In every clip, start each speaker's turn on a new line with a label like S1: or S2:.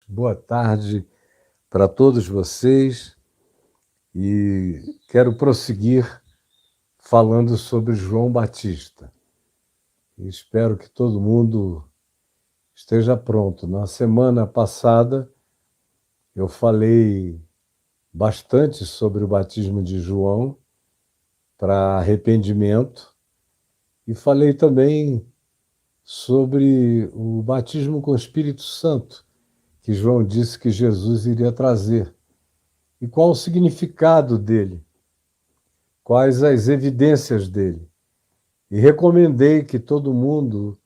S1: Boa tarde para todos vocês e quero prosseguir falando sobre João Batista. E espero que todo mundo esteja pronto. Na semana passada eu falei bastante sobre o batismo de João para arrependimento e falei também sobre o batismo com o Espírito Santo, que João disse que Jesus iria trazer. E qual o significado dele? Quais as evidências dele? E recomendei que todo mundo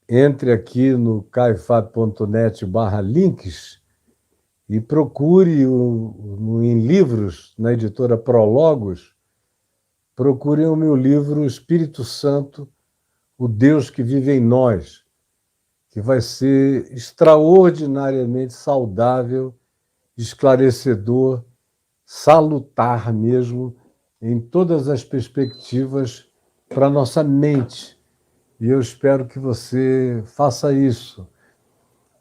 S1: entre aqui no caifab.net/links e procure em livros, na editora Prologos, procurem o meu livro Espírito Santo, o Deus que vive em nós, que vai ser extraordinariamente saudável, esclarecedor, salutar mesmo, em todas as perspectivas para a nossa mente. E eu espero que você faça isso.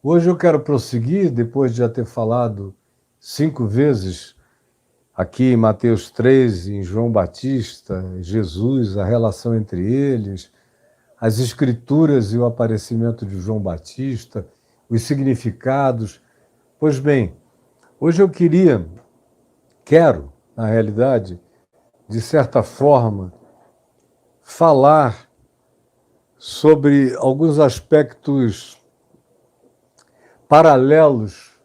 S1: Hoje eu quero prosseguir, depois de já ter falado 5 vezes aqui em Mateus 3, em João Batista, Jesus, a relação entre eles, as escrituras e o aparecimento de João Batista, os significados. Pois bem, hoje eu quero, na realidade, de certa forma, falar sobre alguns aspectos paralelos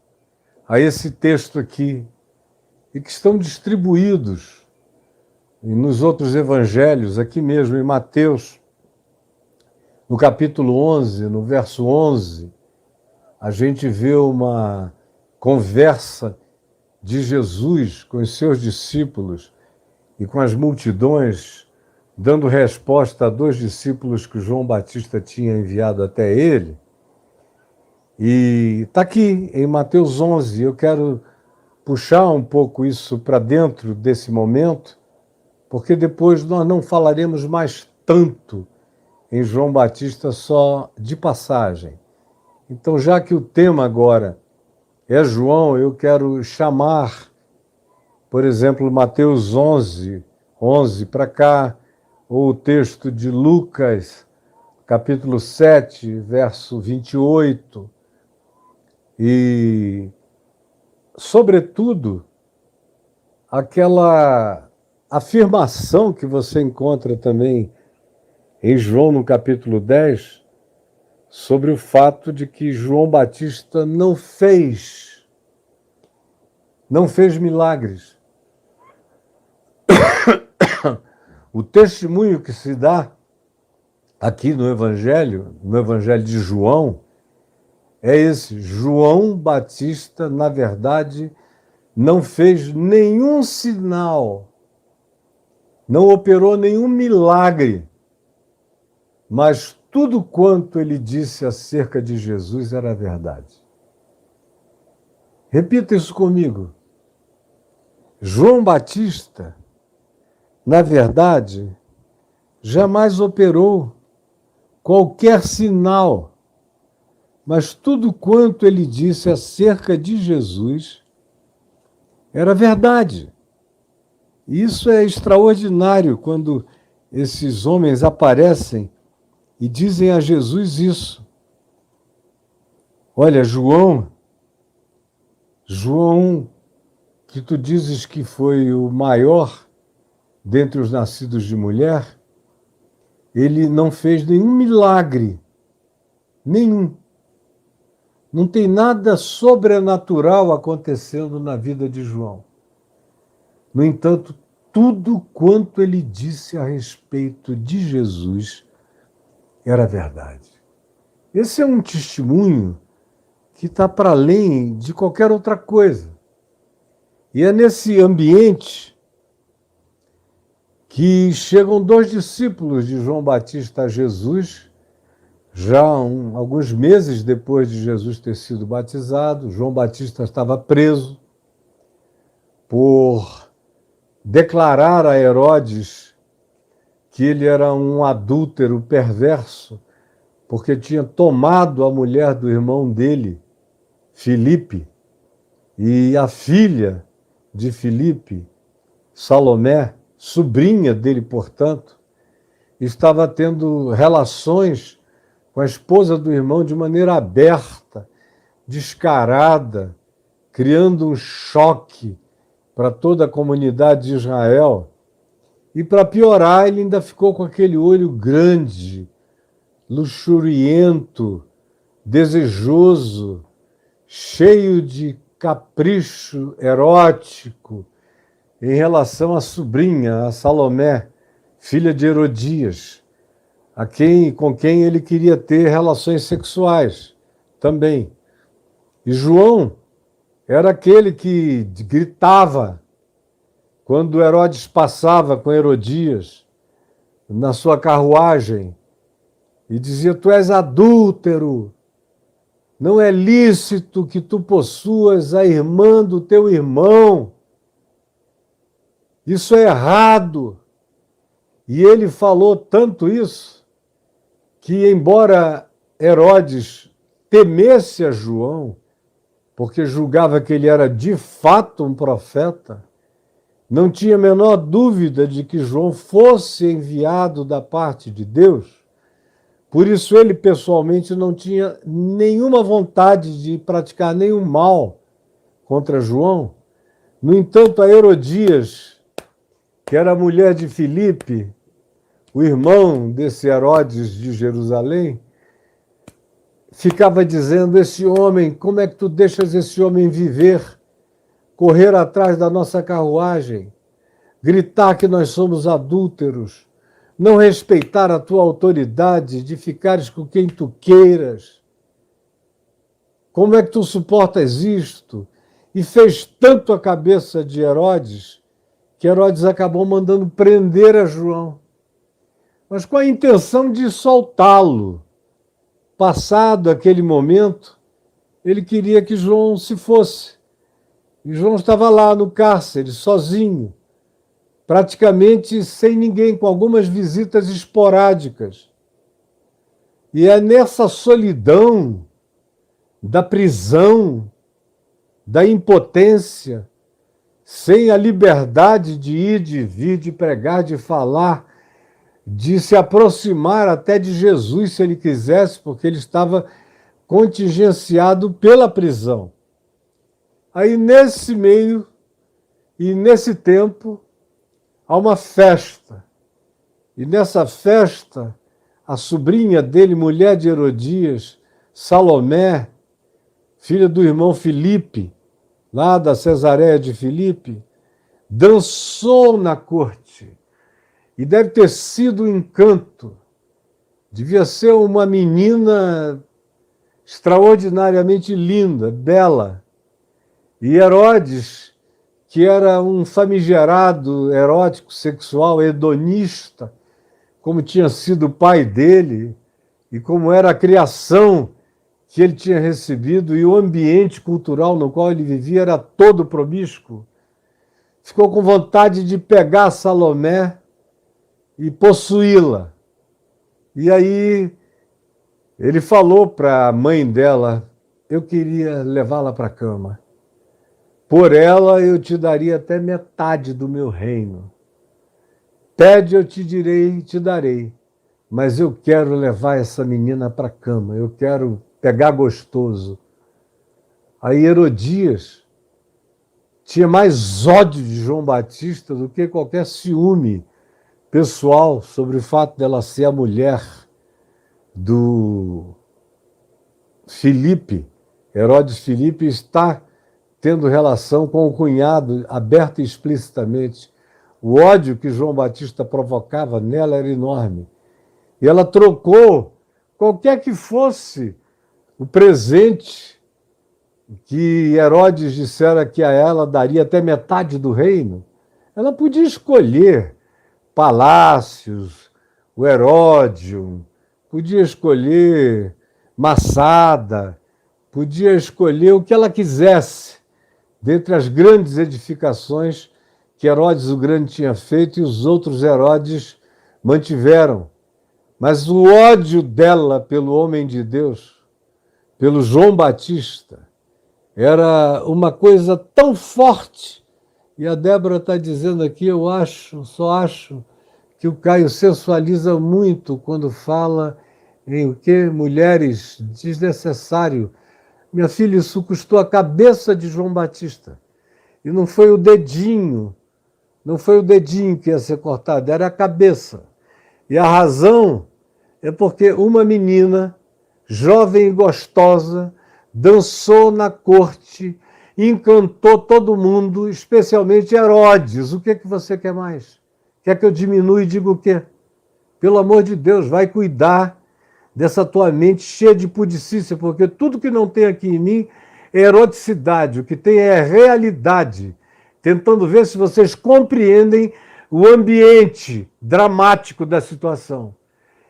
S1: a esse texto aqui e que estão distribuídos nos outros evangelhos, aqui mesmo em Mateus, no capítulo 11, no verso 11, a gente vê uma conversa de Jesus com os seus discípulos e com as multidões, dando resposta a 2 discípulos que João Batista tinha enviado até ele. E está aqui em Mateus 11, eu quero puxar um pouco isso para dentro desse momento, porque depois nós não falaremos mais tanto em João Batista só de passagem. Então, já que o tema agora é João, eu quero chamar, por exemplo, Mateus 11 para cá, ou o texto de Lucas, capítulo 7, verso 28, e, sobretudo, aquela afirmação que você encontra também em João, no capítulo 10, sobre o fato de que João Batista não fez milagres. O testemunho que se dá aqui no Evangelho de João, é esse: João Batista, na verdade, não fez nenhum sinal, não operou nenhum milagre, mas tudo quanto ele disse acerca de Jesus era verdade. Repita isso comigo. João Batista, na verdade, jamais operou qualquer sinal, mas tudo quanto ele disse acerca de Jesus era verdade. Isso é extraordinário quando esses homens aparecem e dizem a Jesus isso. Olha, João, que tu dizes que foi o maior dentre os nascidos de mulher, ele não fez nenhum milagre, nenhum. Não tem nada sobrenatural acontecendo na vida de João. No entanto, tudo quanto ele disse a respeito de Jesus era verdade. Esse é um testemunho que está para além de qualquer outra coisa. E é nesse ambiente que chegam 2 discípulos de João Batista a Jesus, já alguns meses depois de Jesus ter sido batizado. João Batista estava preso por declarar a Herodes que ele era um adúltero perverso, porque tinha tomado a mulher do irmão dele Filipe, e a filha de Filipe, Salomé, sobrinha dele, portanto, estava tendo relações com a esposa do irmão de maneira aberta, descarada, criando um choque para toda a comunidade de Israel. E para piorar, ele ainda ficou com aquele olho grande, luxuriento, desejoso, cheio de capricho erótico em relação à sobrinha, a Salomé, filha de Herodias, com quem ele queria ter relações sexuais também. E João era aquele que gritava quando Herodes passava com Herodias na sua carruagem e dizia: tu és adúltero, não é lícito que tu possuas a irmã do teu irmão, isso é errado. E ele falou tanto isso que, embora Herodes temesse a João, porque julgava que ele era de fato um profeta, não tinha a menor dúvida de que João fosse enviado da parte de Deus. Por isso ele pessoalmente não tinha nenhuma vontade de praticar nenhum mal contra João. No entanto, a Herodias, que era a mulher de Filipe, o irmão desse Herodes de Jerusalém, ficava dizendo: esse homem, como é que tu deixas esse homem viver, correr atrás da nossa carruagem, gritar que nós somos adúlteros, não respeitar a tua autoridade de ficares com quem tu queiras? Como é que tu suportas isto? E fez tanto a cabeça de Herodes, que Herodes acabou mandando prender a João, mas com a intenção de soltá-lo. Passado aquele momento, ele queria que João se fosse. E João estava lá no cárcere, sozinho, praticamente sem ninguém, com algumas visitas esporádicas. E é nessa solidão da prisão, da impotência, sem a liberdade de ir, de vir, de pregar, de falar, de se aproximar até de Jesus, se ele quisesse, porque ele estava contingenciado pela prisão. Aí, nesse meio e nesse tempo, há uma festa. E nessa festa, a sobrinha dele, mulher de Herodias, Salomé, filha do irmão Filipe, lá da Cesareia de Filipe, dançou na corte. E deve ter sido um encanto. Devia ser uma menina extraordinariamente linda, bela. E Herodes, que era um famigerado erótico, sexual, hedonista, como tinha sido o pai dele, e como era a criação que ele tinha recebido, e o ambiente cultural no qual ele vivia era todo promíscuo, ficou com vontade de pegar Salomé e possuí-la. E aí ele falou para a mãe dela: eu queria levá-la para a cama. Por ela eu te daria até metade do meu reino. Pede, eu te direi e te darei. Mas eu quero levar essa menina para a cama, eu quero pegar gostoso. Aí Herodias tinha mais ódio de João Batista do que qualquer ciúme pessoal sobre o fato dela ser a mulher do Filipe. Herodes Filipe está tendo relação com o cunhado, aberta e explicitamente. O ódio que João Batista provocava nela era enorme. E ela trocou qualquer que fosse o presente que Herodes dissera que a ela daria até metade do reino. Ela podia escolher palácios, o Heródio, podia escolher Massada, podia escolher o que ela quisesse, dentre as grandes edificações que Herodes o Grande tinha feito e os outros Herodes mantiveram. Mas o ódio dela pelo homem de Deus, pelo João Batista, Era uma coisa tão forte. E a Débora está dizendo aqui, só acho que o Caio sensualiza muito quando fala em o que? Mulheres, desnecessário. Minha filha, isso custou a cabeça de João Batista. E não foi o dedinho, não foi o dedinho que ia ser cortado, era a cabeça. E a razão é porque uma menina, jovem e gostosa, dançou na corte, encantou todo mundo, especialmente Herodes. O que você quer mais? Quer que eu diminua e diga o quê? Pelo amor de Deus, vai cuidar dessa tua mente cheia de pudicícia, porque tudo que não tem aqui em mim é eroticidade, o que tem é realidade. Tentando ver se vocês compreendem o ambiente dramático da situação.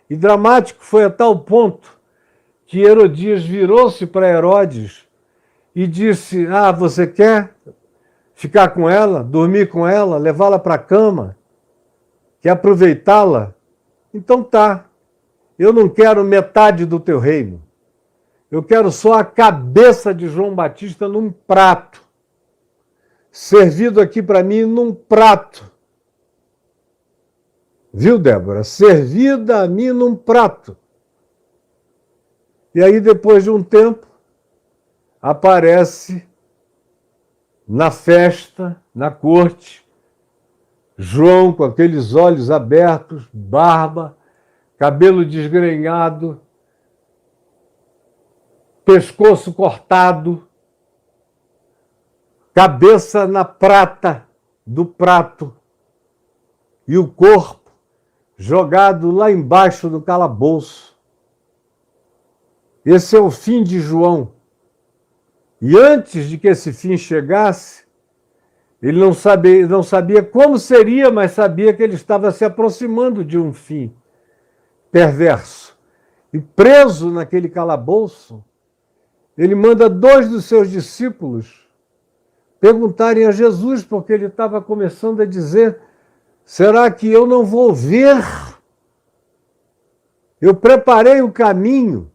S1: E dramático foi a tal ponto que Herodias virou-se para Herodes e disse: ah, você quer ficar com ela, dormir com ela, levá-la para a cama? Quer aproveitá-la? Então tá, eu não quero metade do teu reino. Eu quero só a cabeça de João Batista num prato, servido aqui para mim num prato. Viu, Débora? Servida a mim num prato. E aí, depois de um tempo, aparece na festa, na corte, João com aqueles olhos abertos, barba, cabelo desgrenhado, pescoço cortado, cabeça na prata do prato e o corpo jogado lá embaixo do calabouço. Esse é o fim de João. E antes de que esse fim chegasse, ele não sabia como seria, mas sabia que ele estava se aproximando de um fim perverso. E preso naquele calabouço, ele manda 2 dos seus discípulos perguntarem a Jesus, porque ele estava começando a dizer: será que eu não vou ver? Eu preparei o caminho,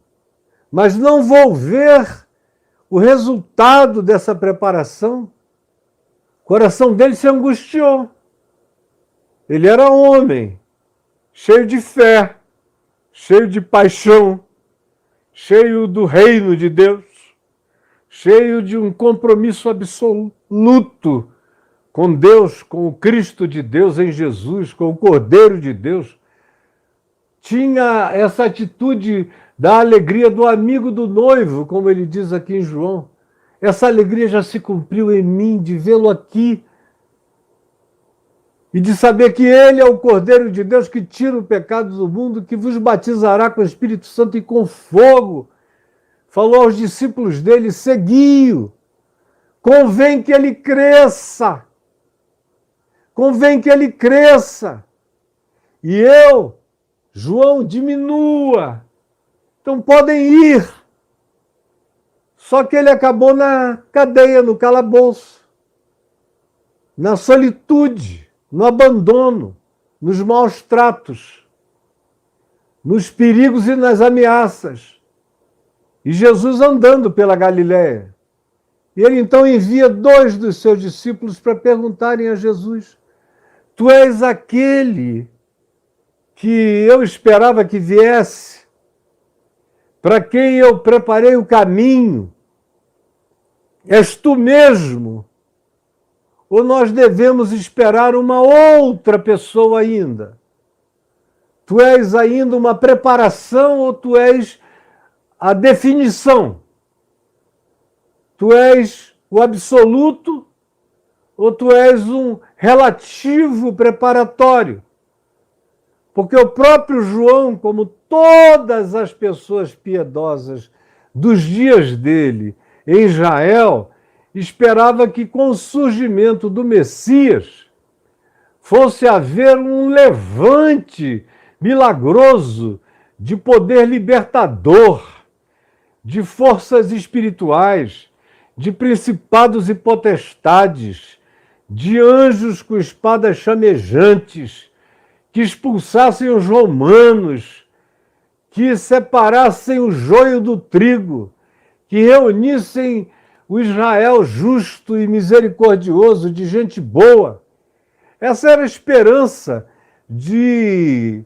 S1: mas não vou ver o resultado dessa preparação. O coração dele se angustiou. Ele era homem, cheio de fé, cheio de paixão, cheio do reino de Deus, cheio de um compromisso absoluto com Deus, com o Cristo de Deus em Jesus, com o Cordeiro de Deus. Tinha essa atitude da alegria do amigo do noivo, como ele diz aqui em João. Essa alegria já se cumpriu em mim, de vê-lo aqui e de saber que ele é o Cordeiro de Deus que tira o pecado do mundo, que vos batizará com o Espírito Santo e com fogo. Falou aos discípulos dele: segui-o, convém que ele cresça, convém que ele cresça, e eu, João, diminua. Então podem ir. Só que ele acabou na cadeia, no calabouço, na solitude, no abandono, nos maus tratos, nos perigos e nas ameaças. E Jesus andando pela Galiléia. E ele então envia 2 dos seus discípulos para perguntarem a Jesus: tu és aquele que eu esperava que viesse, para quem eu preparei o caminho? És tu mesmo? Ou nós devemos esperar uma outra pessoa ainda? Tu és ainda uma preparação ou tu és a definição? Tu és o absoluto ou tu és um relativo preparatório? Porque o próprio João, como todas as pessoas piedosas dos dias dele em Israel, esperava que com o surgimento do Messias fosse haver um levante milagroso de poder libertador, de forças espirituais, de principados e potestades, de anjos com espadas chamejantes, que expulsassem os romanos, que separassem o joio do trigo, que reunissem o Israel justo e misericordioso, de gente boa. Essa era a esperança de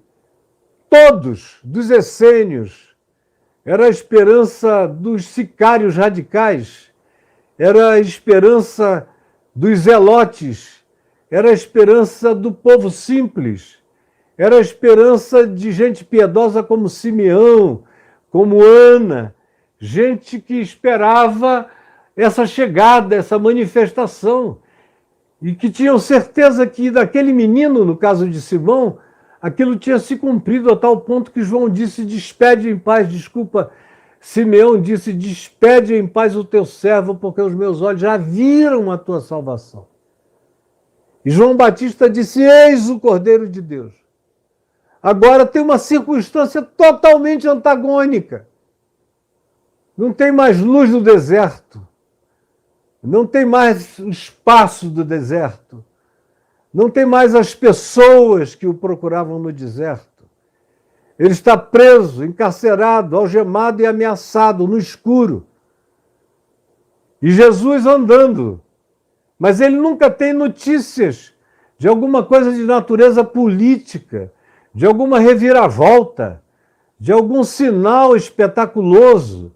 S1: todos, dos essênios. Era a esperança dos sicários radicais. Era a esperança dos zelotes. Era a esperança do povo simples. Era a esperança de gente piedosa como Simeão, como Ana, gente que esperava essa chegada, essa manifestação, e que tinham certeza que daquele menino, no caso de Simão, aquilo tinha se cumprido a tal ponto que João disse, despede em paz, Simeão disse, despede em paz o teu servo, porque os meus olhos já viram a tua salvação. E João Batista disse, eis o Cordeiro de Deus. Agora tem uma circunstância totalmente antagônica. Não tem mais luz no deserto. Não tem mais o espaço do deserto. Não tem mais as pessoas que o procuravam no deserto. Ele está preso, encarcerado, algemado e ameaçado no escuro. E Jesus andando. Mas ele nunca tem notícias de alguma coisa de natureza política, de alguma reviravolta, de algum sinal espetaculoso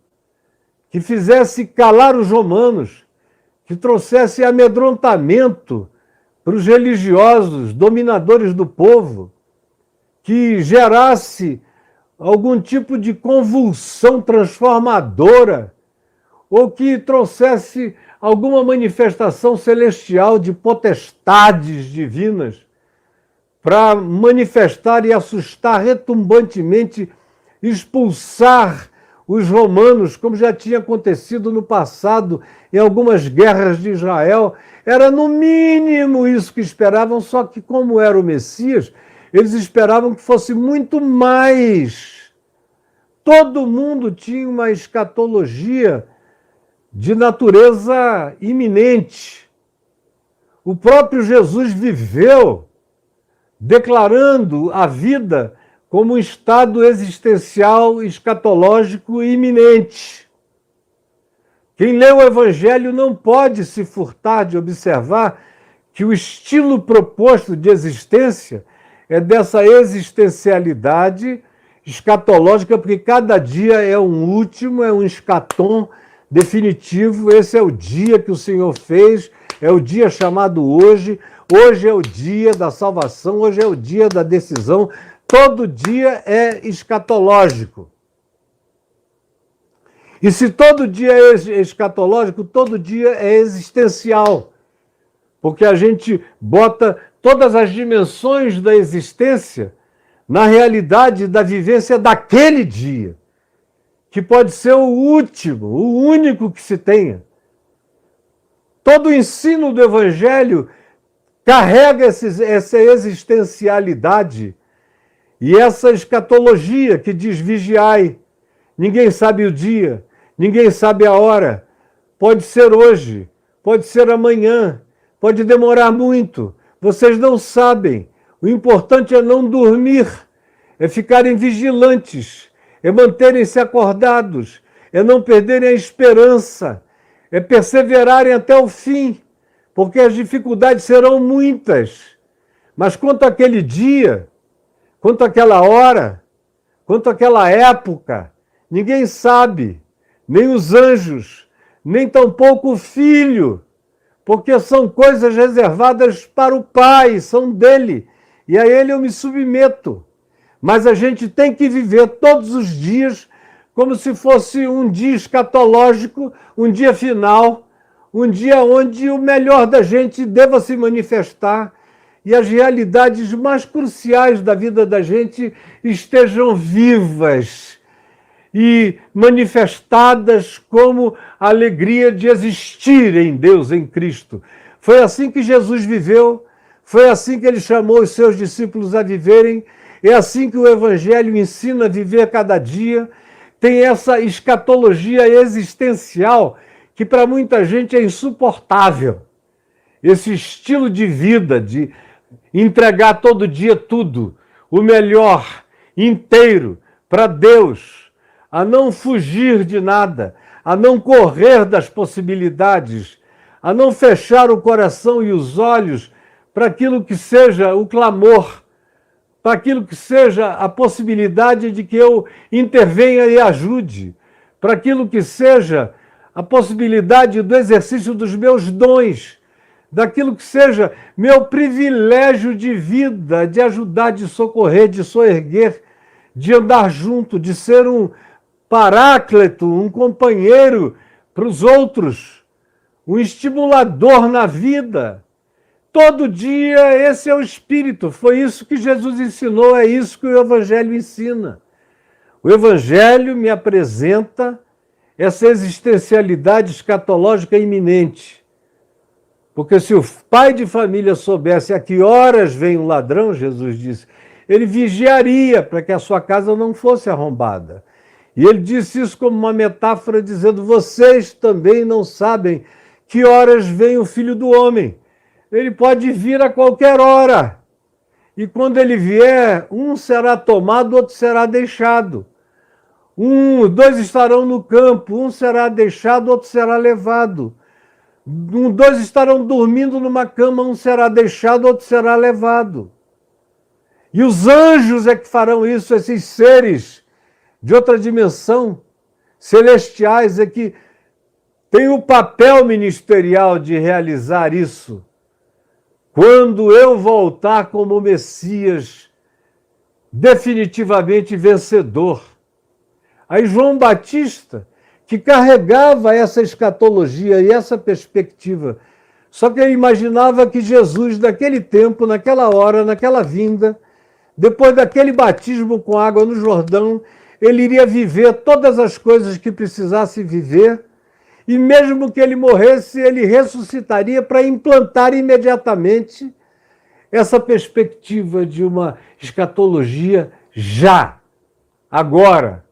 S1: que fizesse calar os romanos, que trouxesse amedrontamento para os religiosos, dominadores do povo, que gerasse algum tipo de convulsão transformadora, ou que trouxesse alguma manifestação celestial de potestades divinas para manifestar e assustar retumbantemente, expulsar os romanos, como já tinha acontecido no passado em algumas guerras de Israel. Era no mínimo isso que esperavam, só que como era o Messias, eles esperavam que fosse muito mais. Todo mundo tinha uma escatologia de natureza iminente. O próprio Jesus viveu declarando a vida como um estado existencial, escatológico iminente. Quem lê o Evangelho não pode se furtar de observar que o estilo proposto de existência é dessa existencialidade escatológica, porque cada dia é um último, é um escatom definitivo. Esse é o dia que o Senhor fez, é o dia chamado hoje. Hoje é o dia da salvação, hoje é o dia da decisão. Todo dia é escatológico. E se todo dia é escatológico, todo dia é existencial. Porque a gente bota todas as dimensões da existência na realidade da vivência daquele dia, que pode ser o último, o único que se tenha. Todo o ensino do Evangelho carrega essa existencialidade e essa escatologia que diz vigiai. Ninguém sabe o dia, ninguém sabe a hora. Pode ser hoje, pode ser amanhã, pode demorar muito. Vocês não sabem. O importante é não dormir, é ficarem vigilantes, é manterem-se acordados, é não perderem a esperança, é perseverarem até o fim, porque as dificuldades serão muitas. Mas quanto àquele dia, quanto àquela hora, quanto àquela época, ninguém sabe, nem os anjos, nem tampouco o Filho, porque são coisas reservadas para o Pai, são dele, e a ele eu me submeto. Mas a gente tem que viver todos os dias como se fosse um dia escatológico, um dia final, um dia onde o melhor da gente deva se manifestar e as realidades mais cruciais da vida da gente estejam vivas e manifestadas como a alegria de existir em Deus, em Cristo. Foi assim que Jesus viveu, foi assim que ele chamou os seus discípulos a viverem, é assim que o Evangelho ensina a viver cada dia. Tem essa escatologia existencial que para muita gente é insuportável. Esse estilo de vida, de entregar todo dia tudo, o melhor, inteiro, para Deus, a não fugir de nada, a não correr das possibilidades, a não fechar o coração e os olhos para aquilo que seja o clamor, para aquilo que seja a possibilidade de que eu intervenha e ajude, para aquilo que seja a possibilidade do exercício dos meus dons, daquilo que seja meu privilégio de vida, de ajudar, de socorrer, de soerguer, de andar junto, de ser um paráclito, um companheiro para os outros, um estimulador na vida. Todo dia esse é o Espírito. Foi isso que Jesus ensinou, é isso que o Evangelho ensina. O Evangelho me apresenta essa existencialidade escatológica iminente. Porque se o pai de família soubesse a que horas vem o ladrão, Jesus disse, ele vigiaria para que a sua casa não fosse arrombada. E ele disse isso como uma metáfora, dizendo, vocês também não sabem que horas vem o Filho do Homem. Ele pode vir a qualquer hora. E quando ele vier, um será tomado, outro será deixado. Dois estarão no campo, um será deixado, outro será levado. Dois estarão dormindo numa cama, um será deixado, outro será levado. E os anjos é que farão isso, esses seres de outra dimensão, celestiais, é que têm o papel ministerial de realizar isso. Quando eu voltar como Messias, definitivamente vencedor. Aí João Batista, que carregava essa escatologia e essa perspectiva, só que ele imaginava que Jesus, naquele tempo, naquela hora, naquela vinda, depois daquele batismo com água no Jordão, ele iria viver todas as coisas que precisasse viver, e mesmo que ele morresse, ele ressuscitaria para implantar imediatamente essa perspectiva de uma escatologia já, agora,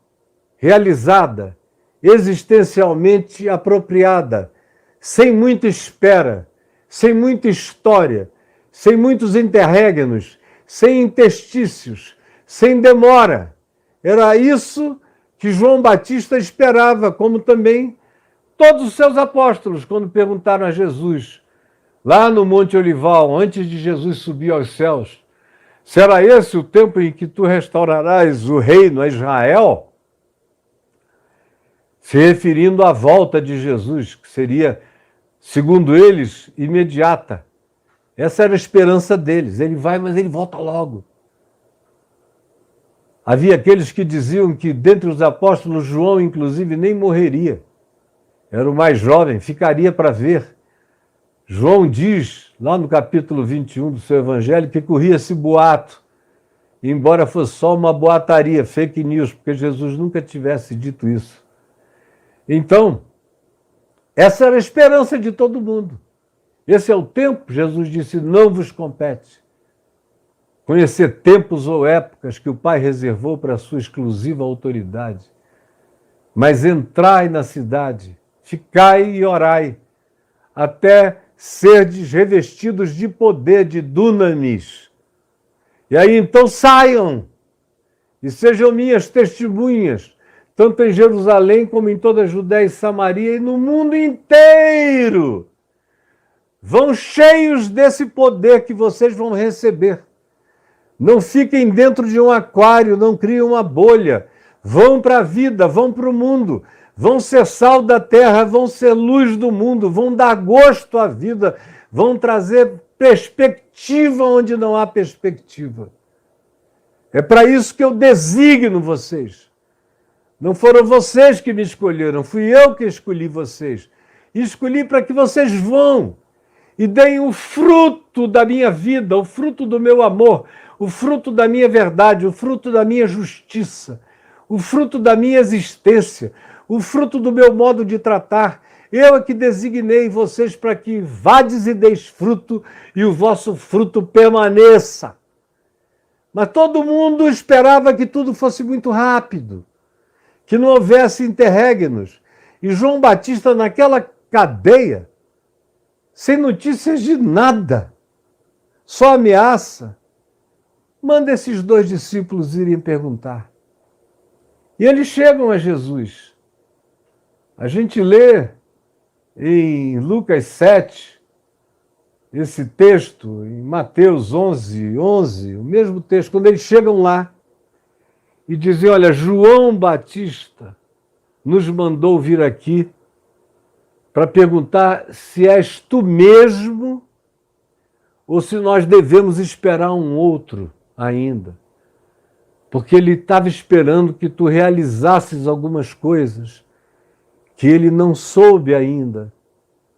S1: realizada, existencialmente apropriada, sem muita espera, sem muita história, sem muitos interregnos, sem interstícios, sem demora. Era isso que João Batista esperava, como também todos os seus apóstolos, quando perguntaram a Jesus, lá no Monte Olival, antes de Jesus subir aos céus, será esse o tempo em que tu restaurarás o reino a Israel? Se referindo à volta de Jesus, que seria, segundo eles, imediata. Essa era a esperança deles. Ele vai, mas ele volta logo. Havia aqueles que diziam que, dentre os apóstolos, João, inclusive, nem morreria. Era o mais jovem, ficaria para ver. João diz, lá no capítulo 21 do seu evangelho, que corria esse boato, embora fosse só uma boataria, fake news, porque Jesus nunca tivesse dito isso. Então, essa era a esperança de todo mundo. Esse é o tempo, Jesus disse, não vos compete conhecer tempos ou épocas que o Pai reservou para a sua exclusiva autoridade, mas entrai na cidade, ficai e orai, até serdes revestidos de poder, de dunamis. E aí então saiam e sejam minhas testemunhas, tanto em Jerusalém como em toda a Judéia e Samaria e no mundo inteiro. Vão cheios desse poder que vocês vão receber. Não fiquem dentro de um aquário, não criem uma bolha. Vão para a vida, vão para o mundo. Vão ser sal da terra, vão ser luz do mundo, vão dar gosto à vida, vão trazer perspectiva onde não há perspectiva. É para isso que eu designo vocês. Não foram vocês que me escolheram, fui eu que escolhi vocês. E escolhi para que vocês vão e deem o fruto da minha vida, o fruto do meu amor, o fruto da minha verdade, o fruto da minha justiça, o fruto da minha existência, o fruto do meu modo de tratar. Eu é que designei vocês para que vades e deis fruto e o vosso fruto permaneça. Mas todo mundo esperava que tudo fosse muito rápido, que não houvesse interregnos. E João Batista, naquela cadeia, sem notícias de nada, só ameaça, manda esses 2 discípulos irem perguntar. E eles chegam a Jesus. A gente lê em Lucas 7, esse texto, em Mateus 11, o mesmo texto, quando eles chegam lá e dizem, olha, João Batista nos mandou vir aqui para perguntar se és tu mesmo ou se nós devemos esperar um outro ainda. Porque ele estava esperando que tu realizasses algumas coisas que ele não soube ainda.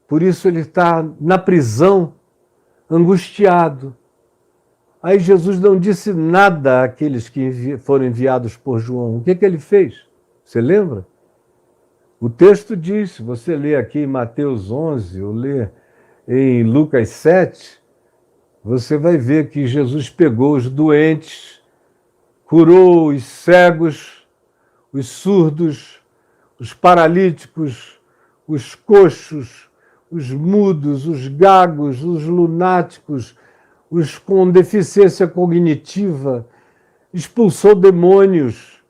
S1: Por isso ele está na prisão, angustiado. Aí Jesus não disse nada àqueles que foram enviados por João. O que ele fez? Você lembra? O texto diz, você lê aqui em Mateus 11, ou lê em Lucas 7, você vai ver que Jesus pegou os doentes, curou os cegos, os surdos, os paralíticos, os coxos, os mudos, os gagos, os lunáticos, os com deficiência cognitiva, expulsou demônios,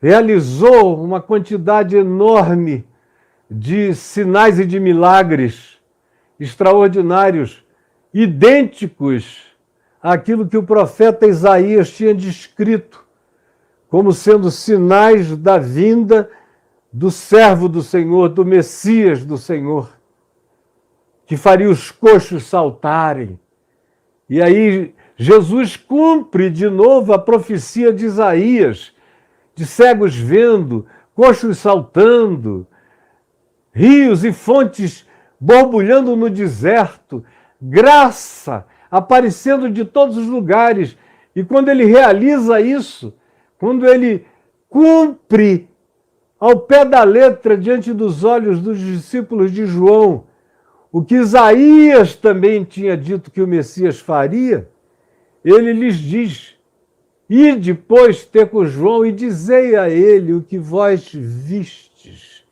S1: realizou uma quantidade enorme de sinais e de milagres extraordinários, idênticos àquilo que o profeta Isaías tinha descrito como sendo sinais da vinda do servo do Senhor, do Messias do Senhor, que faria os coxos saltarem. E aí Jesus cumpre de novo a profecia de Isaías, de cegos vendo, coxos saltando, rios e fontes borbulhando no deserto, graça aparecendo de todos os lugares. E quando ele realiza isso, quando ele cumpre ao pé da letra, diante dos olhos dos discípulos de João, o que Isaías também tinha dito que o Messias faria, ele lhes diz, e depois ter com João e dizei a ele o que vós vistes.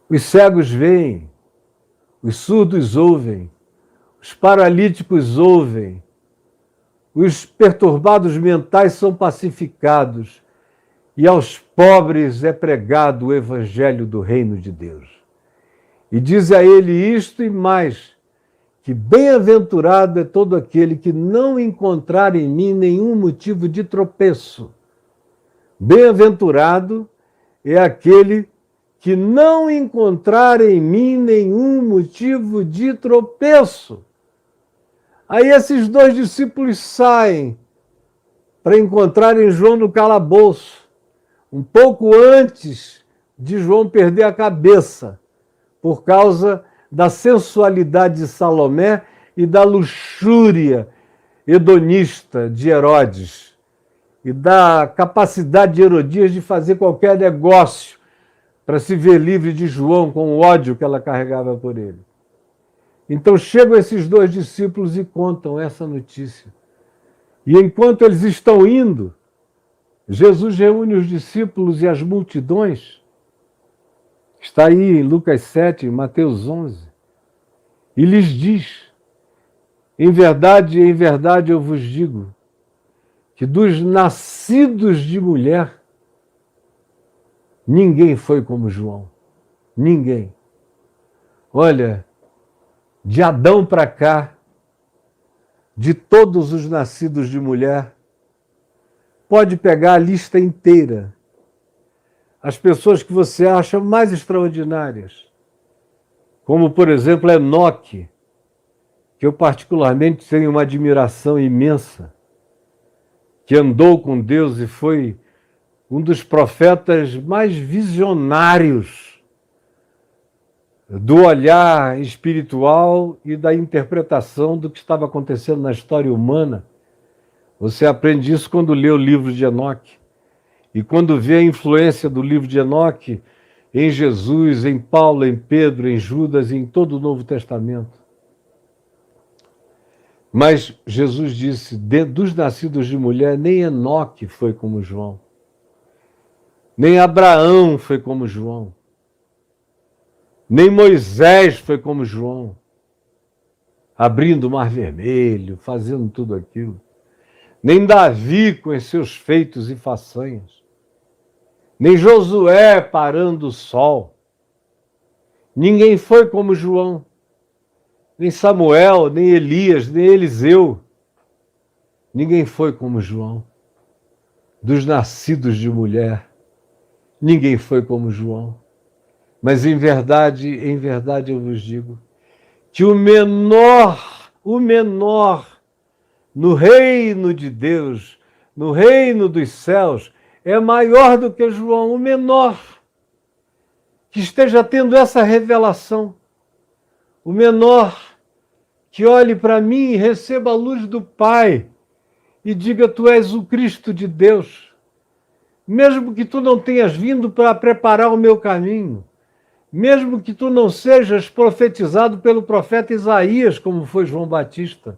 S1: Os cegos veem, os surdos ouvem, os paralíticos ouvem, os perturbados mentais são pacificados e aos pobres é pregado o evangelho do reino de Deus. E diz a ele isto e mais, que bem-aventurado é todo aquele que não encontrar em mim nenhum motivo de tropeço. Bem-aventurado é aquele que não encontrar em mim nenhum motivo de tropeço. Aí esses dois discípulos saem para encontrarem João no calabouço, um pouco antes de João perder a cabeça, por causa da sensualidade de Salomé e da luxúria hedonista de Herodes, e da capacidade de Herodias de fazer qualquer negócio para se ver livre de João com o ódio que ela carregava por ele. Então chegam esses dois discípulos e contam essa notícia. E enquanto eles estão indo, Jesus reúne os discípulos e as multidões. Está aí em Lucas 7, em Mateus 11. E lhes diz, em verdade eu vos digo, que dos nascidos de mulher, ninguém foi como João. Ninguém. Olha, de Adão para cá, de todos os nascidos de mulher, pode pegar a lista inteira. As pessoas que você acha mais extraordinárias, como, por exemplo, Enoque, que eu particularmente tenho uma admiração imensa, que andou com Deus e foi um dos profetas mais visionários do olhar espiritual e da interpretação do que estava acontecendo na história humana. Você aprende isso quando lê o livro de Enoque. E quando vê a influência do livro de Enoque em Jesus, em Paulo, em Pedro, em Judas e em todo o Novo Testamento. Mas Jesus disse, dos nascidos de mulher, nem Enoque foi como João. Nem Abraão foi como João. Nem Moisés foi como João. Abrindo o Mar Vermelho, fazendo tudo aquilo. Nem Davi com os seus feitos e façanhas. nem Josué parando o sol. Ninguém foi como João, nem Samuel, nem Elias, nem Eliseu. Ninguém foi como João. Dos nascidos de mulher, ninguém foi como João. Mas em verdade eu vos digo que o menor no reino de Deus, no reino dos céus, é maior do que João, o menor que esteja tendo essa revelação, o menor que olhe para mim e receba a luz do Pai e diga: tu és o Cristo de Deus, mesmo que tu não tenhas vindo para preparar o meu caminho, mesmo que tu não sejas profetizado pelo profeta Isaías, como foi João Batista,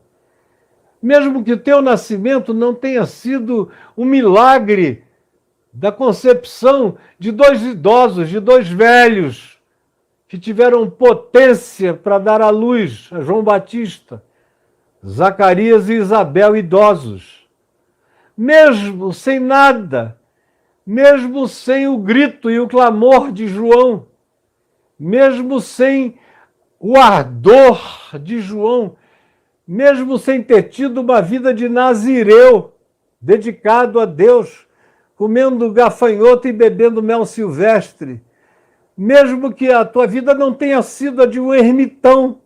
S1: mesmo que o teu nascimento não tenha sido um milagre da concepção de dois idosos, de dois velhos, que tiveram potência para dar à luz a João Batista, Zacarias e Isabel, idosos. Mesmo sem nada, mesmo sem o grito e o clamor de João, mesmo sem o ardor de João, mesmo sem ter tido uma vida de nazireu, dedicado a Deus, comendo gafanhoto e bebendo mel silvestre, mesmo que a tua vida não tenha sido a de um ermitão,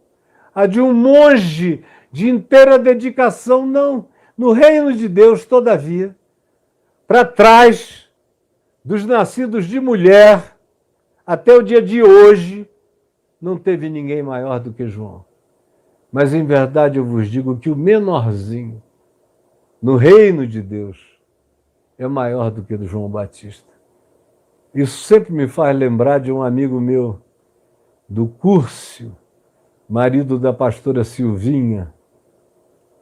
S1: a de um monge de inteira dedicação, não. No reino de Deus, todavia, para trás dos nascidos de mulher, até o dia de hoje, não teve ninguém maior do que João. Mas em verdade eu vos digo que o menorzinho no reino de Deus é maior do que o do João Batista. Isso sempre me faz lembrar de um amigo meu, do Cúrcio, marido da pastora Silvinha,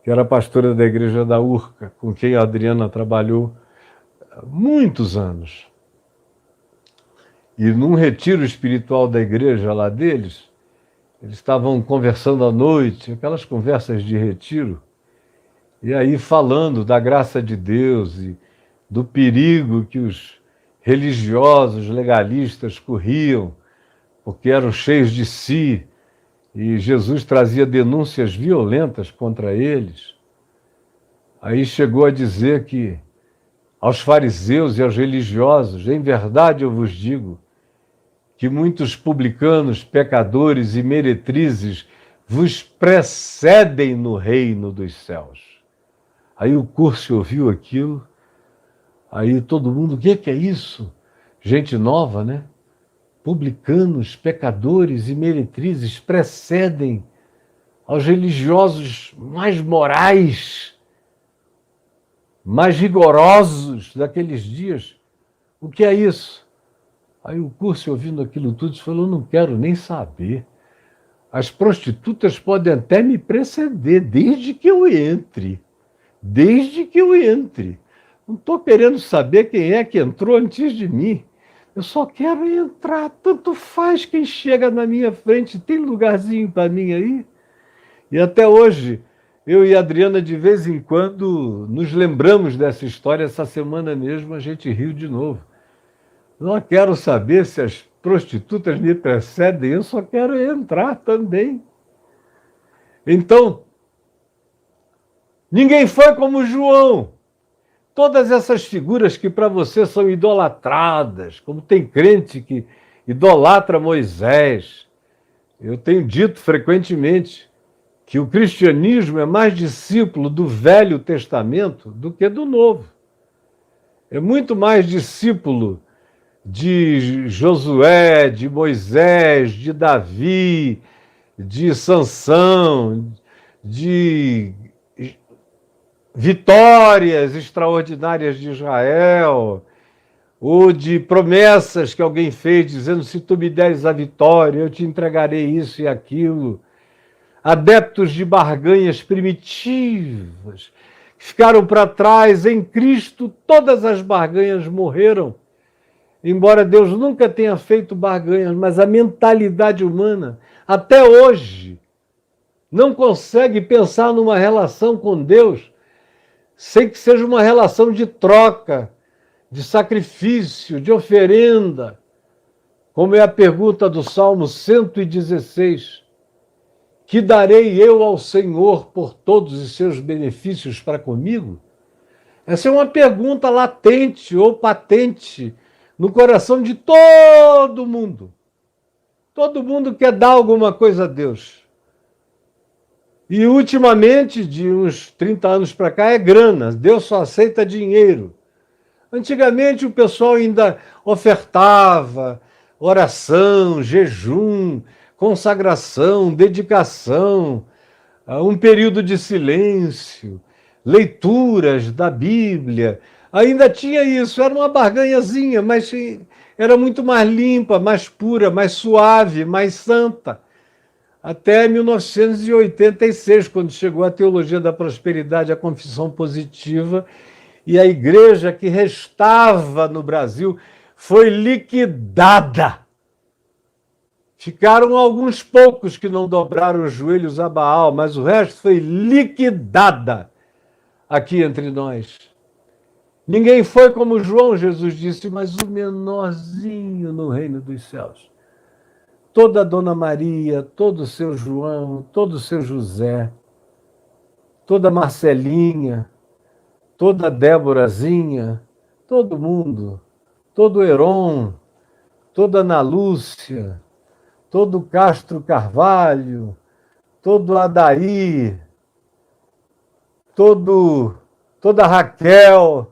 S1: que era pastora da igreja da Urca, com quem a Adriana trabalhou há muitos anos. E num retiro espiritual da igreja lá deles, eles estavam conversando à noite, aquelas conversas de retiro, e aí falando da graça de Deus e do perigo que os religiosos, legalistas corriam, porque eram cheios de si, e Jesus trazia denúncias violentas contra eles. Aí chegou a dizer que aos fariseus e aos religiosos: em verdade eu vos digo que muitos publicanos, pecadores e meretrizes vos precedem no reino dos céus. Aí o Cúrcio ouviu aquilo, aí todo mundo: o que é isso? Gente nova, né? Publicanos, pecadores e meretrizes precedem aos religiosos mais morais, mais rigorosos daqueles dias. O que é isso? Aí o Cúrcio, ouvindo aquilo tudo, falou: não quero nem saber. As prostitutas podem até me preceder, desde que eu entre. Desde que eu entre. Não estou querendo saber quem é que entrou antes de mim. Eu só quero entrar, tanto faz quem chega na minha frente. Tem lugarzinho para mim aí? E até hoje, eu e a Adriana, de vez em quando, nos lembramos dessa história. Essa semana mesmo a gente riu de novo. Não quero saber se as prostitutas me precedem, eu só quero entrar também. Então, ninguém foi como João. Todas essas figuras que para você são idolatradas, como tem crente que idolatra Moisés. Eu tenho dito frequentemente que o cristianismo é mais discípulo do Velho Testamento do que do Novo. É muito mais discípulo de Josué, de Moisés, de Davi, de Sansão, de vitórias extraordinárias de Israel, ou de promessas que alguém fez, dizendo: se tu me deres a vitória, eu te entregarei isso e aquilo. Adeptos de barganhas primitivas, que ficaram para trás. Em Cristo, todas as barganhas morreram. Embora Deus nunca tenha feito barganhas, mas a mentalidade humana, até hoje, não consegue pensar numa relação com Deus sem que seja uma relação de troca, de sacrifício, de oferenda, como é a pergunta do Salmo 116, que darei eu ao Senhor por todos os seus benefícios para comigo? Essa é uma pergunta latente ou patente no coração de todo mundo. Todo mundo quer dar alguma coisa a Deus. E ultimamente, de uns 30 anos para cá, é grana. Deus só aceita dinheiro. Antigamente o pessoal ainda ofertava oração, jejum, consagração, dedicação, um período de silêncio, leituras da Bíblia. Ainda tinha isso, era uma barganhazinha, mas era muito mais limpa, mais pura, mais suave, mais santa. Até 1986, quando chegou a teologia da prosperidade, a confissão positiva, e a igreja que restava no Brasil foi liquidada. Ficaram alguns poucos que não dobraram os joelhos a Baal, mas o resto foi liquidada aqui entre nós. Ninguém foi como João, Jesus disse, mas o menorzinho no reino dos céus. Toda a Dona Maria, todo o seu João, todo o seu José, toda a Marcelinha, toda a Déborazinha, todo mundo, todo o Heron, toda a Ana Lúcia, todo o Castro Carvalho, todo o Adair, toda a Raquel,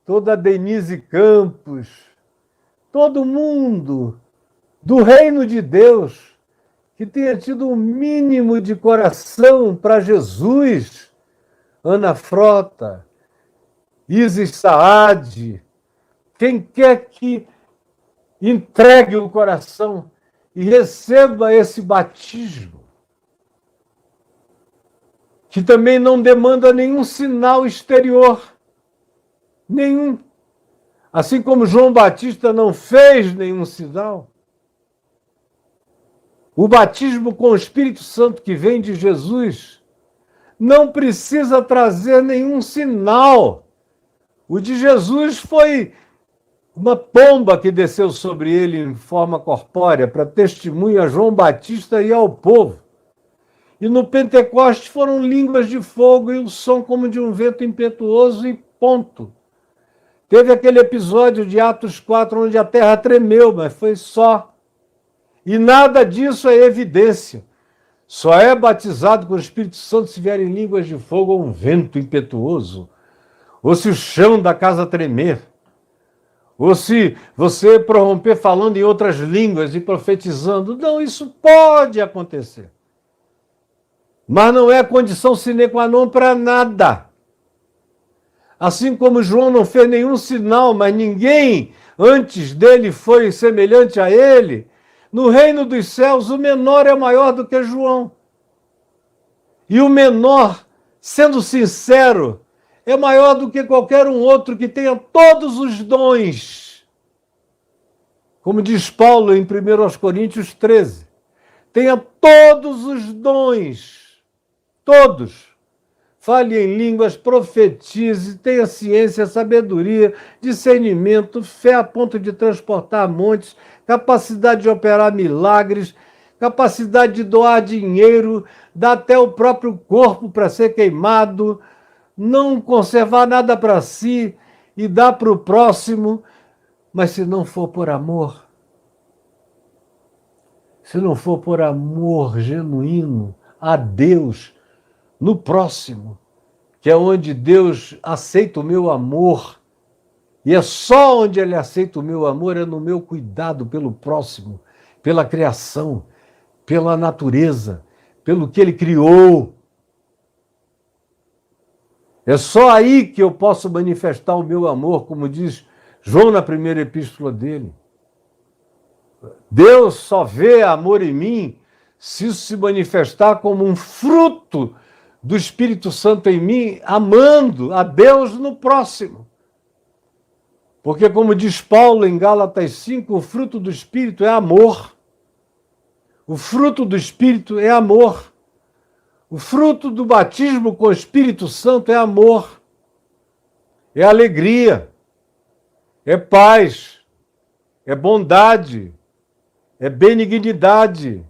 S1: toda a Denise Campos, todo mundo do reino de Deus que tenha tido um mínimo de coração para Jesus, Ana Frota, Isis Saad, quem quer que entregue o coração e receba esse batismo, que também não demanda nenhum sinal exterior, nenhum. Assim como João Batista não fez nenhum sinal, o batismo com o Espírito Santo que vem de Jesus não precisa trazer nenhum sinal. O de Jesus foi uma pomba que desceu sobre ele em forma corpórea para testemunha a João Batista e ao povo. E no Pentecostes foram línguas de fogo e o som como de um vento impetuoso e ponto. Teve aquele episódio de Atos 4 onde a terra tremeu, mas foi só. E nada disso é evidência. Só é batizado com o Espírito Santo se vier em línguas de fogo ou um vento impetuoso, ou se o chão da casa tremer, ou se você prorromper falando em outras línguas e profetizando. Não, isso pode acontecer. Mas não é condição sine qua non para nada. Assim como João não fez nenhum sinal, mas ninguém antes dele foi semelhante a ele, no reino dos céus o menor é maior do que João. E o menor, sendo sincero, é maior do que qualquer um outro que tenha todos os dons. Como diz Paulo em 1 Coríntios 13. Tenha todos os dons. Todos. Fale em línguas, profetize, tenha ciência, sabedoria, discernimento, fé a ponto de transportar montes, capacidade de operar milagres, capacidade de doar dinheiro, dar até o próprio corpo para ser queimado, não conservar nada para si e dar para o próximo, mas se não for por amor, se não for por amor genuíno a Deus, no próximo, que é onde Deus aceita o meu amor, e é só onde Ele aceita o meu amor, é no meu cuidado pelo próximo, pela criação, pela natureza, pelo que Ele criou. É só aí que eu posso manifestar o meu amor, como diz João na primeira epístola dele. Deus só vê amor em mim se isso se manifestar como um fruto do Espírito Santo em mim, amando a Deus no próximo. Porque, como diz Paulo em Gálatas 5, o fruto do Espírito é amor. O fruto do Espírito é amor. O fruto do batismo com o Espírito Santo é amor. É alegria. é paz, é bondade, é benignidade,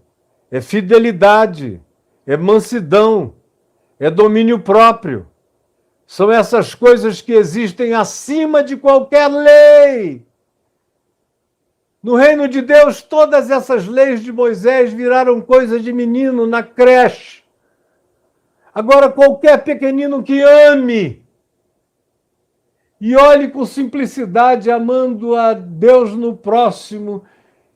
S1: é fidelidade, é mansidão, é domínio próprio. São essas coisas que existem acima de qualquer lei. No reino de Deus, todas essas leis de Moisés viraram coisa de menino na creche. Agora, qualquer pequenino que ame e olhe com simplicidade, amando a Deus no próximo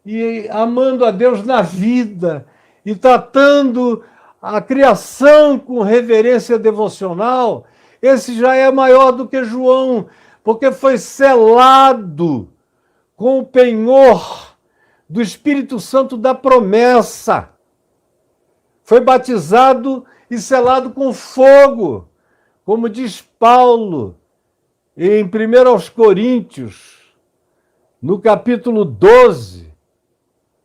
S1: e amando a Deus na vida e tratando a criação com reverência devocional, esse já é maior do que João, porque foi selado com o penhor do Espírito Santo da promessa. Foi batizado e selado com fogo, como diz Paulo em 1 aos Coríntios, no capítulo 12,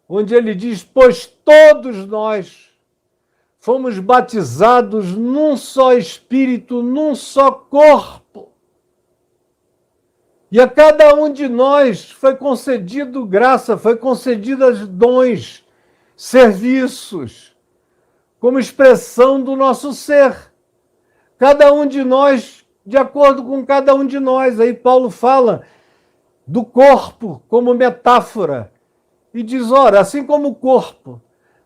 S1: onde ele diz: pois todos nós fomos batizados num só Espírito, num só corpo. E a cada um de nós foi concedido graça, foi concedidas dons, serviços, como expressão do nosso ser. Cada um de nós, de acordo com cada um de nós. Aí Paulo fala do corpo como metáfora e diz, ora, assim como o corpo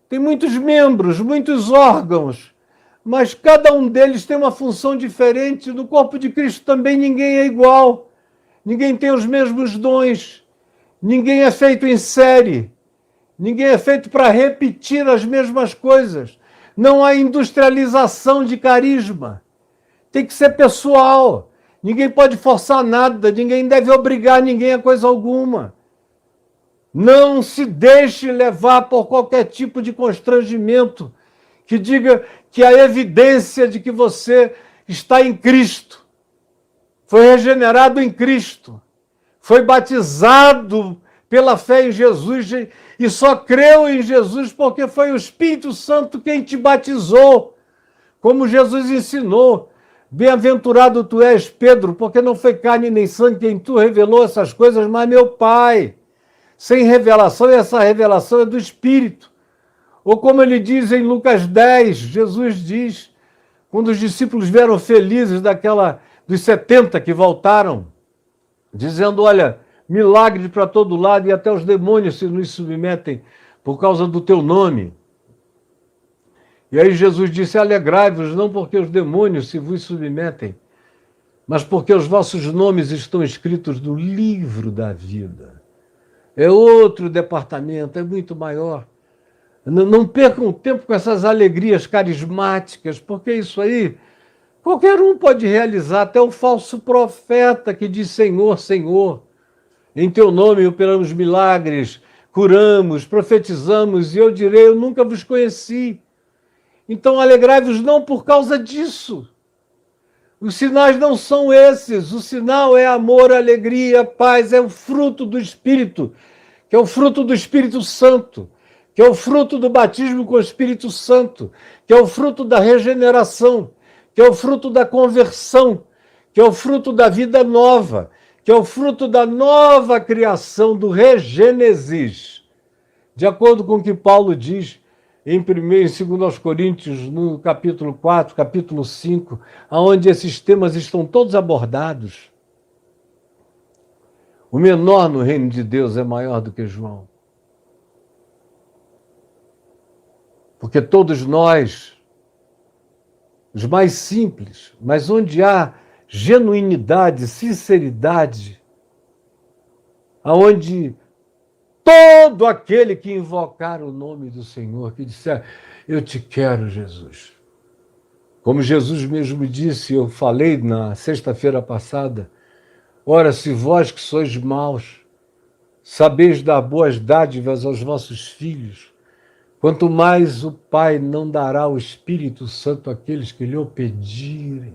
S1: tem muitos membros, muitos órgãos, mas cada um deles tem uma função diferente. No corpo de Cristo também ninguém é igual, ninguém tem os mesmos dons, ninguém é feito em série, ninguém é feito para repetir as mesmas coisas. Não há industrialização de carisma, tem que ser pessoal, ninguém pode forçar nada, ninguém deve obrigar ninguém a coisa alguma. Não se deixe levar por qualquer tipo de constrangimento que diga que a evidência de que você está em Cristo, foi regenerado em Cristo, foi batizado pela fé em Jesus e só creu em Jesus porque foi o Espírito Santo quem te batizou, como Jesus ensinou. Bem-aventurado tu és, Pedro, porque não foi carne nem sangue quem tu revelou essas coisas, mas meu Pai. Sem revelação, e essa revelação é do Espírito. Ou como ele diz em Lucas 10, Jesus diz, quando os discípulos vieram felizes dos 70 que voltaram, dizendo, olha, milagre para todo lado e até os demônios se nos submetem por causa do teu nome. E aí Jesus disse, alegrai-vos, não porque os demônios se vos submetem, mas porque os vossos nomes estão escritos no livro da vida. É outro departamento, é muito maior. Não percam tempo com essas alegrias carismáticas, porque isso aí qualquer um pode realizar, até o falso profeta que diz Senhor, Senhor. Em teu nome operamos milagres, curamos, profetizamos, e eu direi, eu nunca vos conheci. Então alegrai-vos não por causa disso. Os sinais não são esses. O sinal é amor, alegria, paz, é o fruto do Espírito, que é o fruto do Espírito Santo, que é o fruto do batismo com o Espírito Santo, que é o fruto da regeneração, que é o fruto da conversão, que é o fruto da vida nova, que é o fruto da nova criação, do regênesis. De acordo com o que Paulo diz em 2 Coríntios, no capítulo 4, capítulo 5, onde esses temas estão todos abordados. O menor no reino de Deus é maior do que João. Porque todos nós, os mais simples, mas onde há genuinidade, sinceridade, aonde todo aquele que invocar o nome do Senhor, que disser, eu te quero, Jesus. Como Jesus mesmo disse, eu falei na sexta-feira passada, ora, se vós que sois maus, sabeis dar boas dádivas aos vossos filhos, quanto mais o Pai não dará o Espírito Santo àqueles que lhe o pedirem.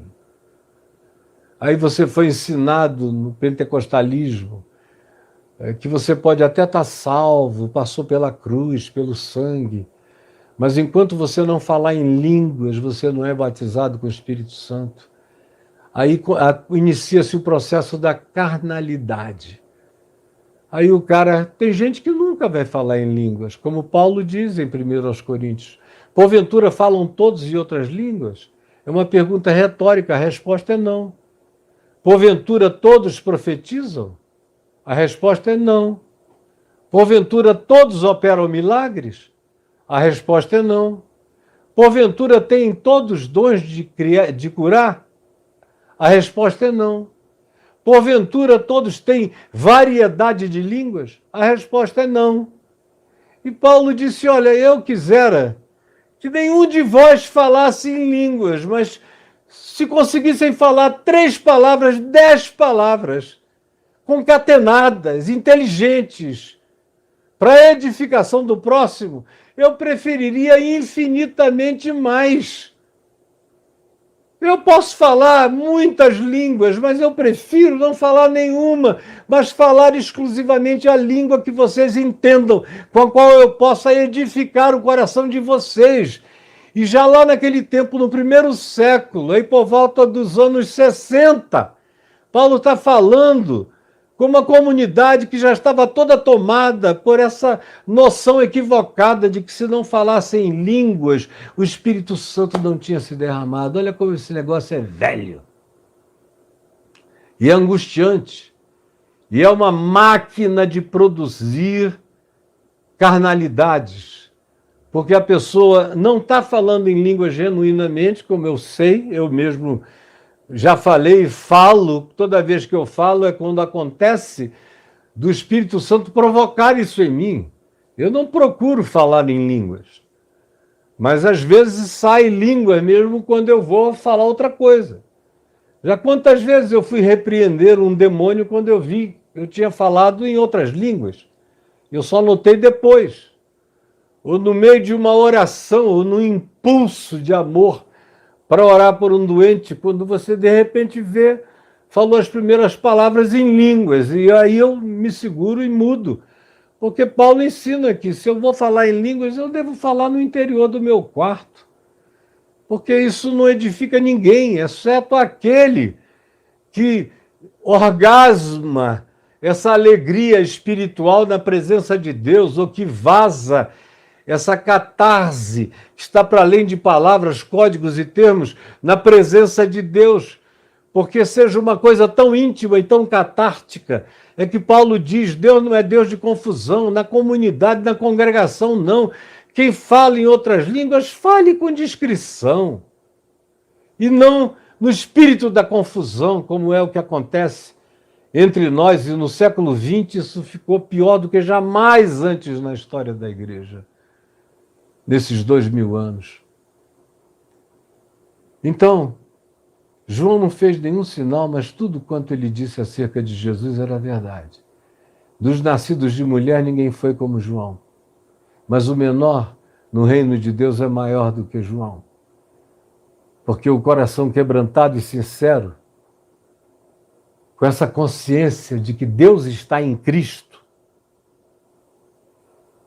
S1: Aí você foi ensinado no pentecostalismo, que você pode até estar salvo, passou pela cruz, pelo sangue, mas enquanto você não falar em línguas, você não é batizado com o Espírito Santo. Aí inicia-se o processo da carnalidade. Aí o cara, tem gente que nunca vai falar em línguas, como Paulo diz em 1 Coríntios. Porventura falam todos em outras línguas? É uma pergunta retórica, a resposta é não. Porventura todos profetizam? A resposta é não. Porventura todos operam milagres? A resposta é não. Porventura têm todos dons de curar? A resposta é não. Porventura todos têm variedade de línguas? A resposta é não. E Paulo disse, olha, eu quisera que nenhum de vós falasse em línguas, mas se conseguissem falar 3 palavras, 10 palavras, concatenadas, inteligentes, para a edificação do próximo, eu preferiria infinitamente mais. Eu posso falar muitas línguas, mas eu prefiro não falar nenhuma, mas falar exclusivamente a língua que vocês entendam, com a qual eu possa edificar o coração de vocês. E já lá naquele tempo, no 1º século, aí por volta dos anos 60, Paulo está falando com uma comunidade que já estava toda tomada por essa noção equivocada de que se não falassem em línguas, o Espírito Santo não tinha se derramado. Olha como esse negócio é velho. E é angustiante. E é uma máquina de produzir carnalidades. Porque a pessoa não está falando em língua genuinamente, como eu sei, eu mesmo já falei e falo, toda vez que eu falo é quando acontece do Espírito Santo provocar isso em mim. Eu não procuro falar em línguas, mas às vezes sai língua mesmo quando eu vou falar outra coisa. Já quantas vezes eu fui repreender um demônio quando eu vi, eu tinha falado em outras línguas. Eu só notei depois. Ou no meio de uma oração, ou no impulso de amor, para orar por um doente, quando você de repente vê, falou as primeiras palavras em línguas, e aí eu me seguro e mudo. Porque Paulo ensina que se eu vou falar em línguas, eu devo falar no interior do meu quarto. Porque isso não edifica ninguém, exceto aquele que orgasma essa alegria espiritual na presença de Deus, ou que vaza essa catarse que está para além de palavras, códigos e termos, na presença de Deus. Porque seja uma coisa tão íntima e tão catártica, é que Paulo diz, Deus não é Deus de confusão, na comunidade, na congregação, não. Quem fala em outras línguas, fale com discrição. E não no espírito da confusão, como é o que acontece entre nós, e no século XX isso ficou pior do que jamais antes na história da igreja. Nesses 2000 anos. Então, João não fez nenhum sinal, mas tudo quanto ele disse acerca de Jesus era verdade. Dos nascidos de mulher, ninguém foi como João. Mas o menor no reino de Deus é maior do que João. Porque o coração quebrantado e sincero, com essa consciência de que Deus está em Cristo,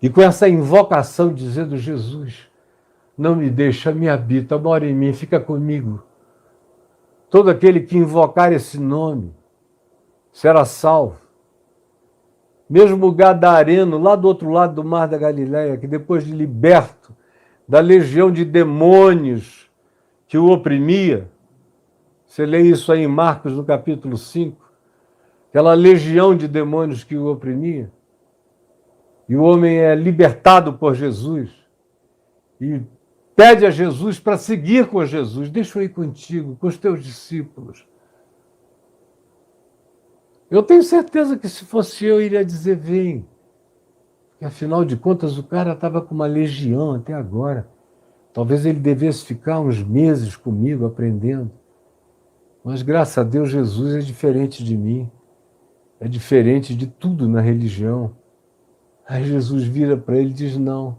S1: e com essa invocação dizendo, Jesus, não me deixa, me habita, mora em mim, fica comigo. Todo aquele que invocar esse nome será salvo. Mesmo o gadareno, lá do outro lado do mar da Galileia, que depois de liberto da legião de demônios que o oprimia, você lê isso aí em Marcos, no capítulo 5, aquela legião de demônios que o oprimia, e o homem é libertado por Jesus e pede a Jesus para seguir com Jesus. Deixa eu ir contigo, com os teus discípulos. Eu tenho certeza que se fosse eu iria dizer, vem. Porque afinal de contas o cara estava com uma legião até agora. Talvez ele devesse ficar uns meses comigo aprendendo. Mas graças a Deus Jesus é diferente de mim. É diferente de tudo na religião. Aí Jesus vira para ele e diz, não,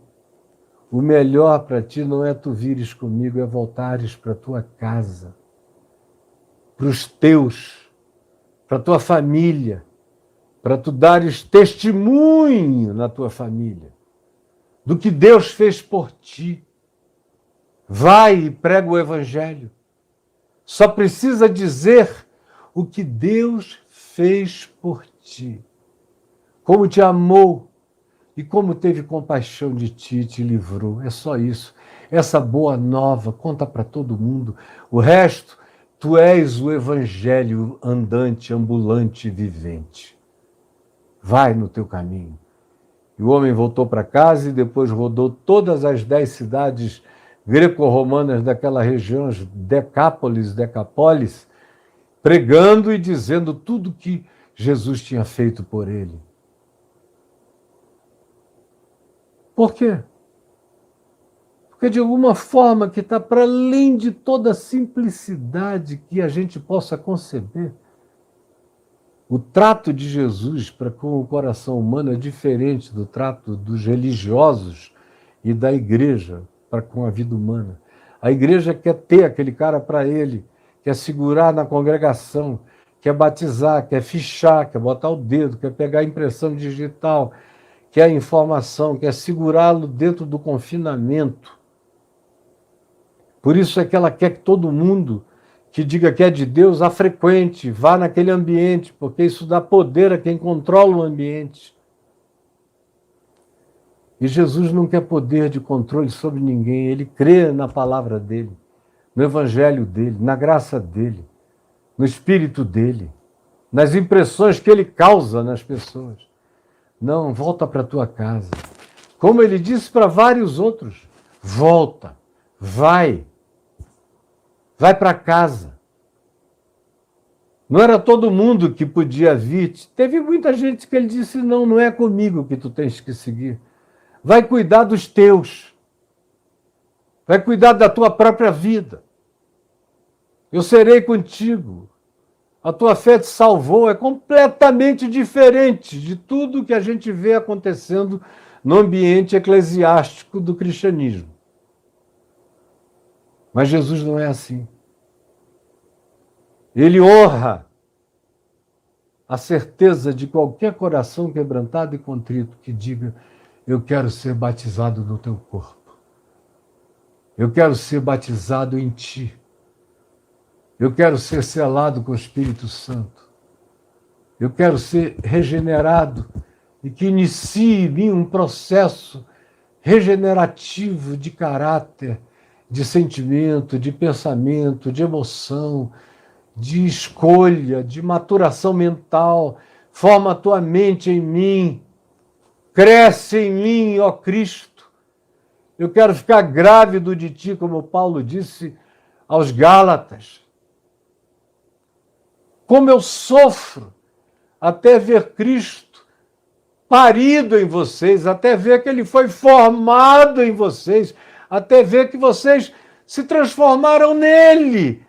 S1: o melhor para ti não é tu vires comigo, é voltares para tua casa, para os teus, para tua família, para tu dares testemunho na tua família do que Deus fez por ti. Vai e prega o evangelho. Só precisa dizer o que Deus fez por ti. como te amou e como teve compaixão de ti e te livrou. É só isso. Essa boa nova, conta para todo mundo. O resto, tu és o evangelho andante, ambulante, vivente. Vai no teu caminho. E o homem voltou para casa e depois rodou todas as 10 cidades greco-romanas daquela região, as Decápolis, pregando e dizendo tudo que Jesus tinha feito por ele. Por quê? Porque de alguma forma que está para além de toda a simplicidade que a gente possa conceber, o trato de Jesus para com o coração humano é diferente do trato dos religiosos e da igreja para com a vida humana. A igreja quer ter aquele cara para ele, quer segurar na congregação, quer batizar, quer fichar, quer botar o dedo, quer pegar a impressão digital, quer a informação, quer segurá-lo dentro do confinamento. Por isso é que ela quer que todo mundo que diga que é de Deus a frequente, vá naquele ambiente, porque isso dá poder a quem controla o ambiente. E Jesus não quer poder de controle sobre ninguém, ele crê na palavra dele, no evangelho dele, na graça dele, no espírito dele, nas impressões que ele causa nas pessoas. Não, volta para a tua casa. Como ele disse para vários outros, volta, vai para casa. Não era todo mundo que podia vir. Teve muita gente que ele disse, não, não é comigo que tu tens que seguir. Vai cuidar dos teus. Vai cuidar da tua própria vida. Eu serei contigo. A tua fé te salvou. É completamente diferente de tudo que a gente vê acontecendo no ambiente eclesiástico do cristianismo. Mas Jesus não é assim. Ele honra a certeza de qualquer coração quebrantado e contrito que diga, eu quero ser batizado no teu corpo. Eu quero ser batizado em ti. Eu quero ser selado com o Espírito Santo. Eu quero ser regenerado e que inicie em mim um processo regenerativo de caráter, de sentimento, de pensamento, de emoção, de escolha, de maturação mental. Forma a tua mente em mim. Cresce em mim, ó Cristo. Eu quero ficar grávido de ti, como Paulo disse aos Gálatas. Como eu sofro até ver Cristo parido em vocês, até ver que ele foi formado em vocês, até ver que vocês se transformaram nele.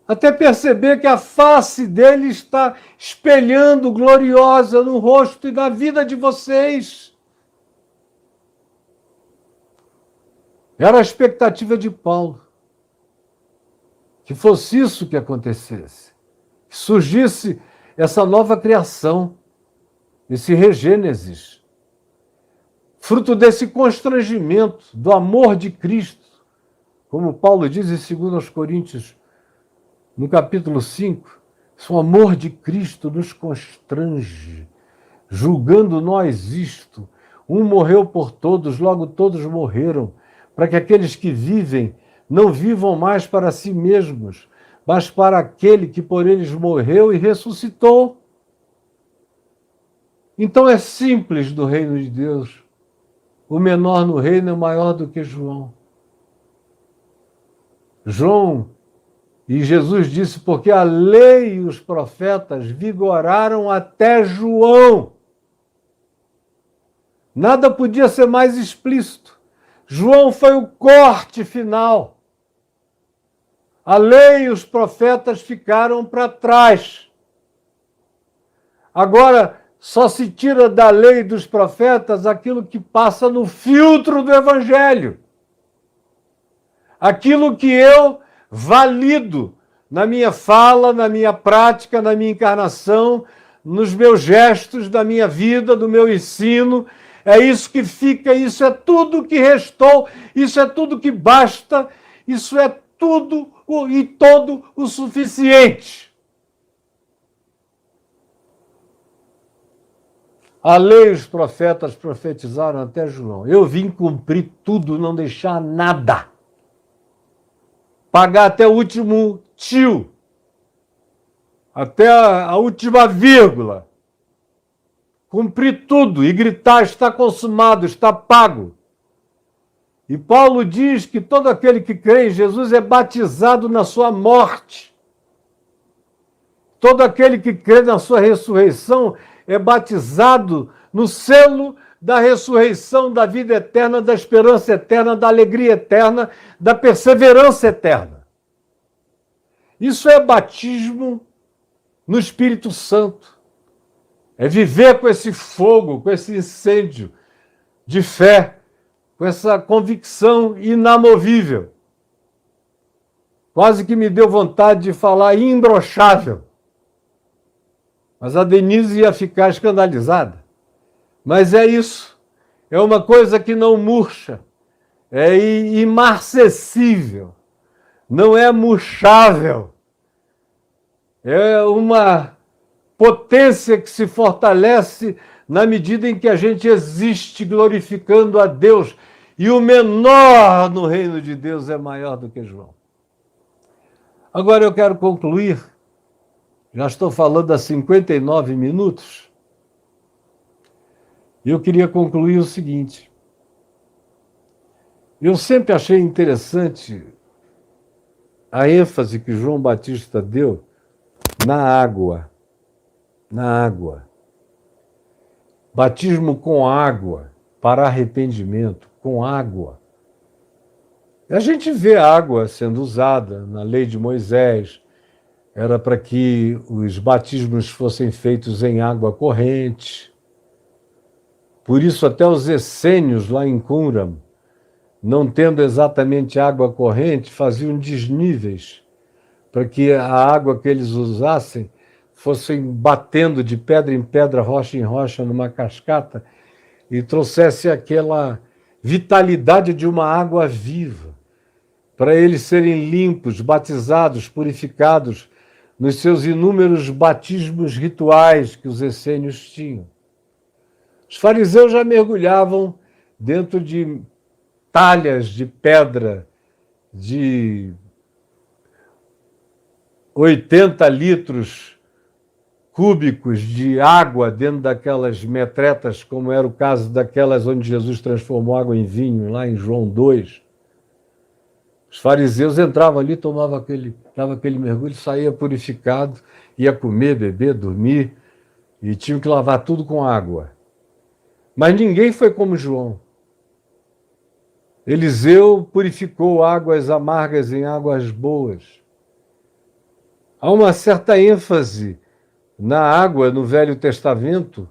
S1: Até perceber que a face dele está espelhando gloriosa no rosto e na vida de vocês. Era a expectativa de Paulo. Que fosse isso que acontecesse. Que surgisse essa nova criação, esse regênesis. Fruto desse constrangimento, do amor de Cristo. Como Paulo diz em 2 Coríntios, no capítulo 5, o amor de Cristo nos constrange, julgando nós isto. Um morreu por todos, logo todos morreram, para que aqueles que vivem não vivam mais para si mesmos, mas para aquele que por eles morreu e ressuscitou. Então é simples do reino de Deus. O menor no reino é maior do que João. E Jesus disse, porque a lei e os profetas vigoraram até João. Nada podia ser mais explícito. João foi o corte final. A lei e os profetas ficaram para trás. Agora, só se tira da lei e dos profetas aquilo que passa no filtro do Evangelho. Aquilo que eu valido na minha fala, na minha prática, na minha encarnação, nos meus gestos da minha vida, do meu ensino. É isso que fica, isso é tudo que restou, isso é tudo que basta, isso é tudo e todo o suficiente. A lei e os profetas profetizaram até João. Eu vim cumprir tudo, não deixar nada. Pagar até o último tio. Até a última vírgula. Cumprir tudo e gritar: está consumado, está pago. E Paulo diz que todo aquele que crê em Jesus é batizado na sua morte. Todo aquele que crê na sua ressurreição é batizado no selo da ressurreição, da vida eterna, da esperança eterna, da alegria eterna, da perseverança eterna. Isso é batismo no Espírito Santo. É viver com esse fogo, com esse incêndio de fé, com essa convicção inamovível. Quase que me deu vontade de falar imbrochável. Mas a Denise ia ficar escandalizada. Mas é isso. É uma coisa que não murcha. É imarcessível. Não é murchável. É uma potência que se fortalece na medida em que a gente existe glorificando a Deus. E o menor no reino de Deus é maior do que João. Agora eu quero concluir. Já estou falando há 59 minutos. E eu queria concluir o seguinte. Eu sempre achei interessante a ênfase que João Batista deu na água. Na água. Batismo com água, para arrependimento, com água. A gente vê a água sendo usada na lei de Moisés. Era para que os batismos fossem feitos em água corrente. Por isso, até os essênios lá em Qumran, não tendo exatamente água corrente, faziam desníveis, para que a água que eles usassem fossem batendo de pedra em pedra, rocha em rocha, numa cascata, e trouxesse aquela vitalidade de uma água viva, para eles serem limpos, batizados, purificados, nos seus inúmeros batismos rituais que os essênios tinham. Os fariseus já mergulhavam dentro de talhas de pedra de 80 litros cúbicos de água dentro daquelas metretas, como era o caso daquelas onde Jesus transformou água em vinho, lá em João 2. Os fariseus entravam ali, dava aquele mergulho, saía purificado, ia comer, beber, dormir, e tinham que lavar tudo com água. Mas ninguém foi como João. Eliseu purificou águas amargas em águas boas. Há uma certa ênfase na água no Velho Testamento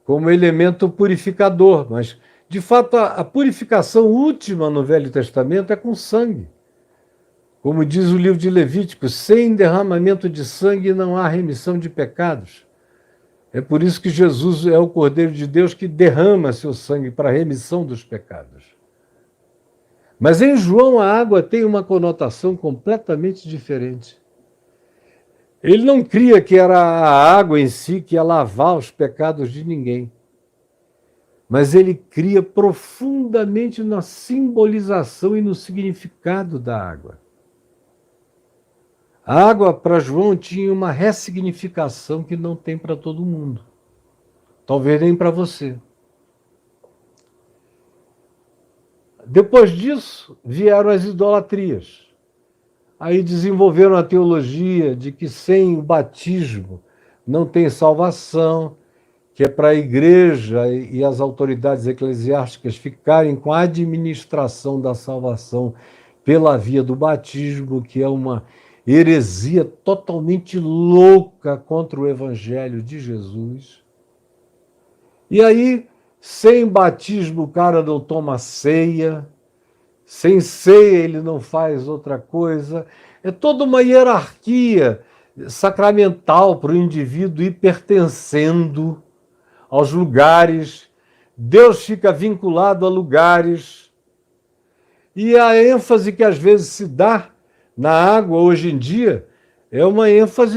S1: como elemento purificador, mas, de fato, a purificação última no Velho Testamento é com sangue. Como diz o livro de Levítico, sem derramamento de sangue não há remissão de pecados. É por isso que Jesus é o Cordeiro de Deus que derrama seu sangue para a remissão dos pecados. Mas em João a água tem uma conotação completamente diferente. Ele não cria que era a água em si que ia lavar os pecados de ninguém. Mas ele cria profundamente na simbolização e no significado da água. A água para João tinha uma ressignificação que não tem para todo mundo. Talvez nem para você. Depois disso, vieram as idolatrias. Aí desenvolveram a teologia de que sem o batismo não tem salvação, que é para a igreja e as autoridades eclesiásticas ficarem com a administração da salvação pela via do batismo, que é uma heresia totalmente louca contra o evangelho de Jesus. E aí, sem batismo o cara não toma ceia, sem ceia ele não faz outra coisa. É toda uma hierarquia sacramental para o indivíduo ir pertencendo aos lugares. Deus fica vinculado a lugares. E a ênfase que às vezes se dá na água hoje em dia é uma ênfase